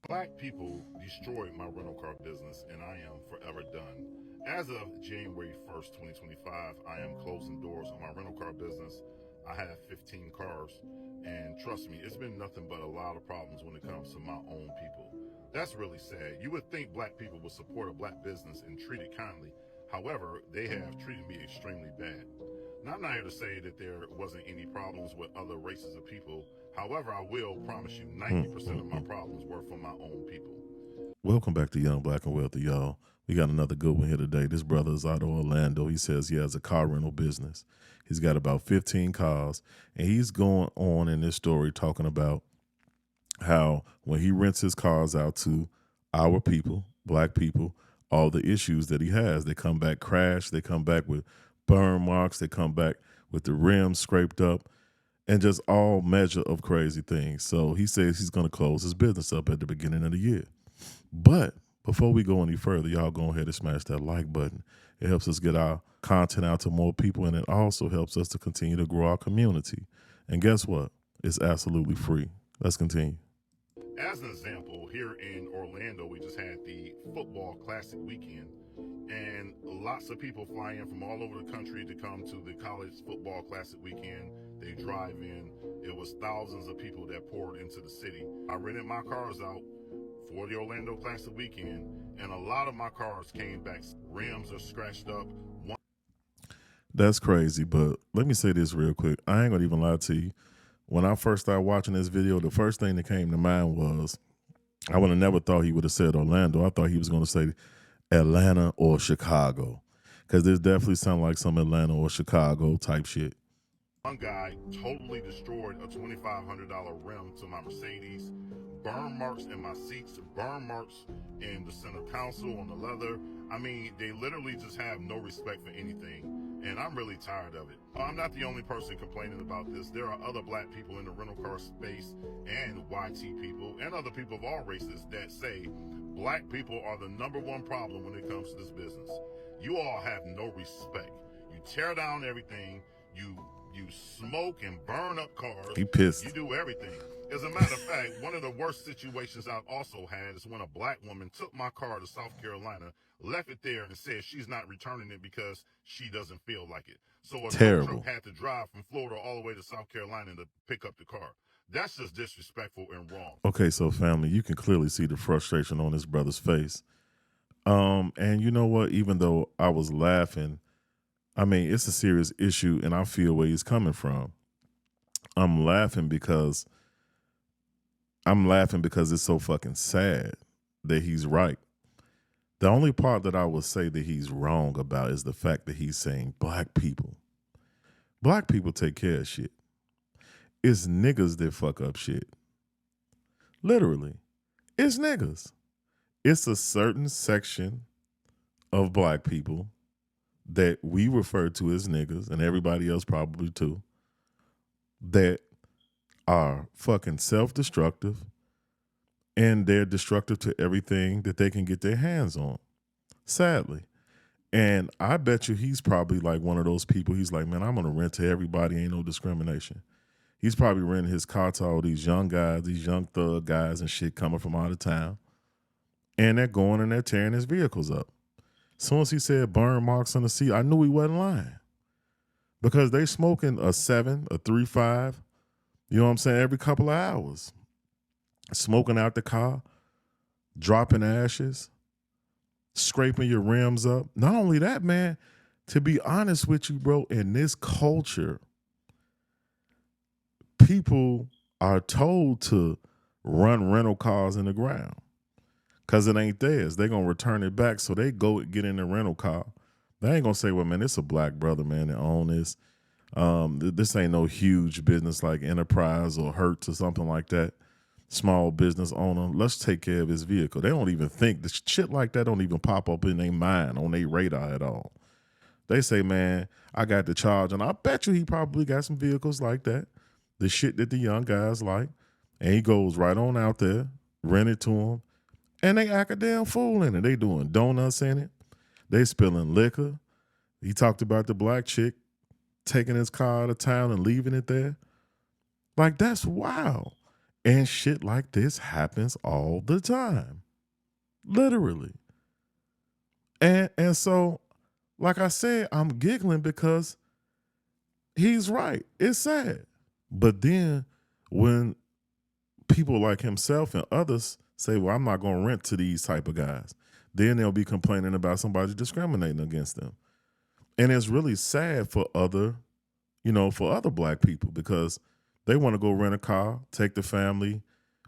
Black people destroyed my rental car business and I am forever done. As of January 1st, 2025, I am closing doors on my rental car business. I have 15 cars, and trust me, it's been nothing but a lot of problems when it comes to my own people. That's really sad. You would think black people would support a black business and treat it kindly. However, they have treated me extremely bad. Now, I'm not here to say that there wasn't any problems with other races of people. However, I will promise you 90% of my problems were from my own people. Welcome back to Young Black and Wealthy, y'all. We got another good one here today. This brother is out of Orlando. He says he has a car rental business. He's got about 15 cars, and he's going on in this story talking about how when he rents his cars out to our people, black people, all the issues that he has. They come back crashed, they come back with burn marks, they come back with the rims scraped up, and just all measure of crazy things. So he says he's going to close his business up at the beginning of the year. But before we go any further, y'all go ahead and smash that like button. It helps us get our content out to more people, and it also helps us to continue to grow our community. And guess what? It's absolutely free. Let's continue. As an example, here in Orlando, we just had the football classic weekend, and lots of people fly in from all over the country to come to the college football classic weekend. They drive in. It was thousands of people that poured into the city. I rented my cars out for the Orlando Classic weekend, and a lot of my cars came back. Rims are scratched up. That's crazy, but let me say this real quick. I ain't gonna even lie to you. When I first started watching this video, the first thing that came to mind was I would have never thought he would have said Orlando. I thought he was going to say Atlanta or Chicago, because this definitely sounds like some Atlanta or Chicago type shit. One guy totally destroyed a $2,500 rim to my Mercedes. Burn marks in my seats, burn marks in the center console on the leather. I mean, they literally just have no respect for anything, and I'm really tired of it. I'm not the only person complaining about this. There are other black people in the rental car space and YT people and other people of all races that say black people are the number one problem when it comes to this business. You all have no respect. You tear down everything. You smoke and burn up cars. He pissed. You do everything. As a matter of fact, one of the worst situations I've also had is when a black woman took my car to South Carolina, left it there, and said she's not returning it because she doesn't feel like it. So a tow truck had to drive from Florida all the way to South Carolina to pick up the car. That's just disrespectful and wrong. Okay, so family, you can clearly see the frustration on his brother's face. And you know what? Even though I was laughing, I mean, it's a serious issue, and I feel where he's coming from. I'm laughing because it's so fucking sad that he's right. The only part that I would say that he's wrong about is the fact that he's saying black people. Black people take care of shit. It's niggas that fuck up shit. Literally. It's niggas. It's a certain section of black people that we refer to as niggas, and everybody else probably too, that are fucking self-destructive, and they're destructive to everything that they can get their hands on, sadly. And I bet you he's probably like one of those people. He's like, man, I'm going to rent to everybody. Ain't no discrimination. He's probably renting his car to all these young guys, these young thug guys and shit coming from out of town. And they're going and they're tearing his vehicles up. As soon as he said burn marks on the seat, I knew he wasn't lying. Because they smoking a 7, a 3.5, you know what I'm saying, every couple of hours. Smoking out the car, dropping ashes, scraping your rims up. Not only that, man, to be honest with you, bro, in this culture, people are told to run rental cars in the ground because it ain't theirs. They're going to return it back, so they go get in the rental car. They ain't going to say, well, man, it's a black brother, man, that own this. This ain't no huge business like Enterprise or Hertz or something like that. Small business owner, let's take care of his vehicle. They don't even think, the shit like that don't even pop up in their mind, on their radar at all. They say, man, I got the charge, and I bet you he probably got some vehicles like that, the shit that the young guys like, and he goes right on out there, rent it to them, and they act a damn fool in it. They doing donuts in it. They spilling liquor. He talked about the black chick taking his car out of town and leaving it there. Like, that's wild. And shit like this happens all the time. Literally. And so, like I said, I'm giggling because he's right. It's sad. But then when people like himself and others say, well, I'm not going to rent to these type of guys, then they'll be complaining about somebody discriminating against them. And it's really sad for other black people because they want to go rent a car, take the family,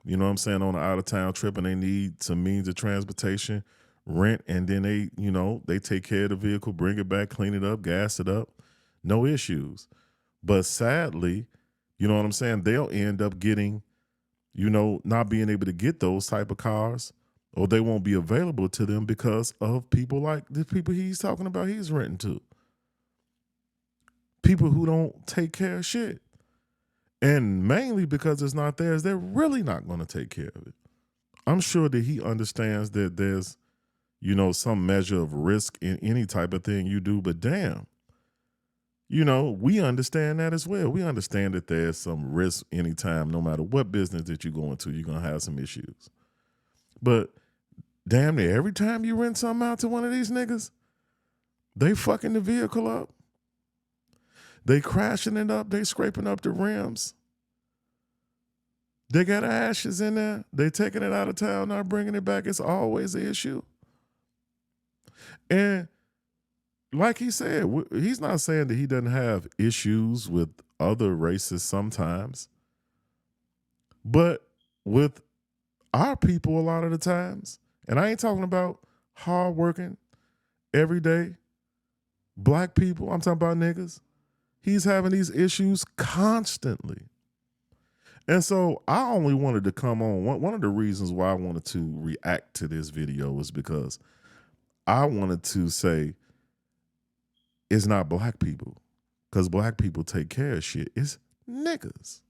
you know what I'm saying, on an out of town trip, and they need some means of transportation, rent, and then they take care of the vehicle, bring it back, clean it up, gas it up, no issues. But sadly, you know what I'm saying, they'll end up getting, not being able to get those type of cars, or they won't be available to them because of people like the people he's talking about he's renting to. People who don't take care of shit. And mainly because it's not theirs, they're really not going to take care of it. I'm sure that he understands that there's, some measure of risk in any type of thing you do, but damn, we understand that as well. We understand that there's some risk anytime, no matter what business that you go into, you're going to have some issues. But damn near every time you rent something out to one of these niggas, they fucking the vehicle up. They crashing it up. They scraping up the rims. They got ashes in there. They taking it out of town, not bringing it back. It's always an issue. And like he said, he's not saying that he doesn't have issues with other races sometimes. But with our people a lot of the times, and I ain't talking about hardworking, everyday black people. I'm talking about niggas. He's having these issues constantly. And so I only wanted to come on. One of the reasons why I wanted to react to this video was because I wanted to say it's not black people, because black people take care of shit. It's niggas.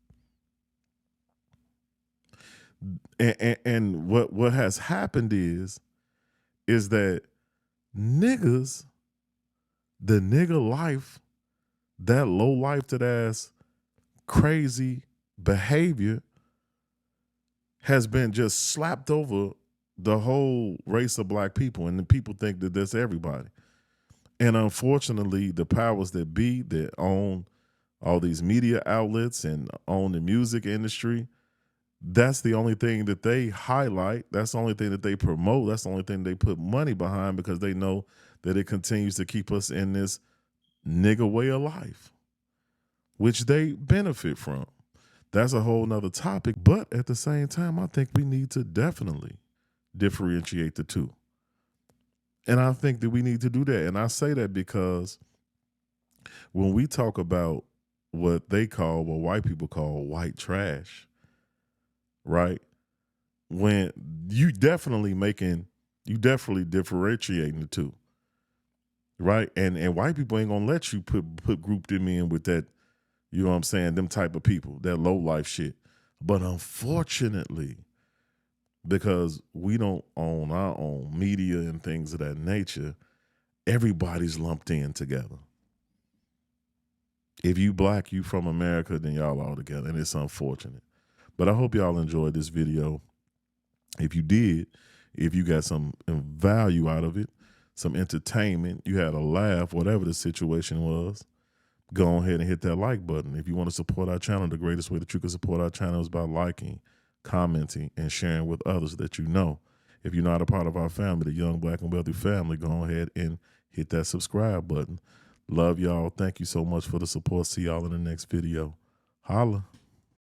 And what has happened is that niggas, the nigga life, that low life, that ass crazy behavior has been just slapped over the whole race of black people, and the people think that that's everybody. And unfortunately, the powers that be that own all these media outlets and own the music industry, that's the only thing that they highlight. That's the only thing that they promote. That's the only thing they put money behind, because they know that it continues to keep us in this nigga way of life, which they benefit from. That's a whole nother topic. But at the same time, I think we need to definitely differentiate the two. And I think that we need to do that. And I say that because when we talk about what white people call white trash, right? When you definitely differentiating the two, right? And white people ain't gonna let you group them in with that, you know what I'm saying, them type of people, that low life shit. But unfortunately, because we don't own our own media and things of that nature, everybody's lumped in together. If you black, you from America, then y'all all together, and it's unfortunate. But I hope y'all enjoyed this video. If you did, if you got some value out of it, some entertainment, you had a laugh, whatever the situation was, go ahead and hit that like button. If you want to support our channel, the greatest way that you can support our channel is by liking, commenting, and sharing with others that you know. If you're not a part of our family, the Young Black and Wealthy family, go ahead and hit that subscribe button. Love y'all. Thank you so much for the support. See y'all in the next video. Holla.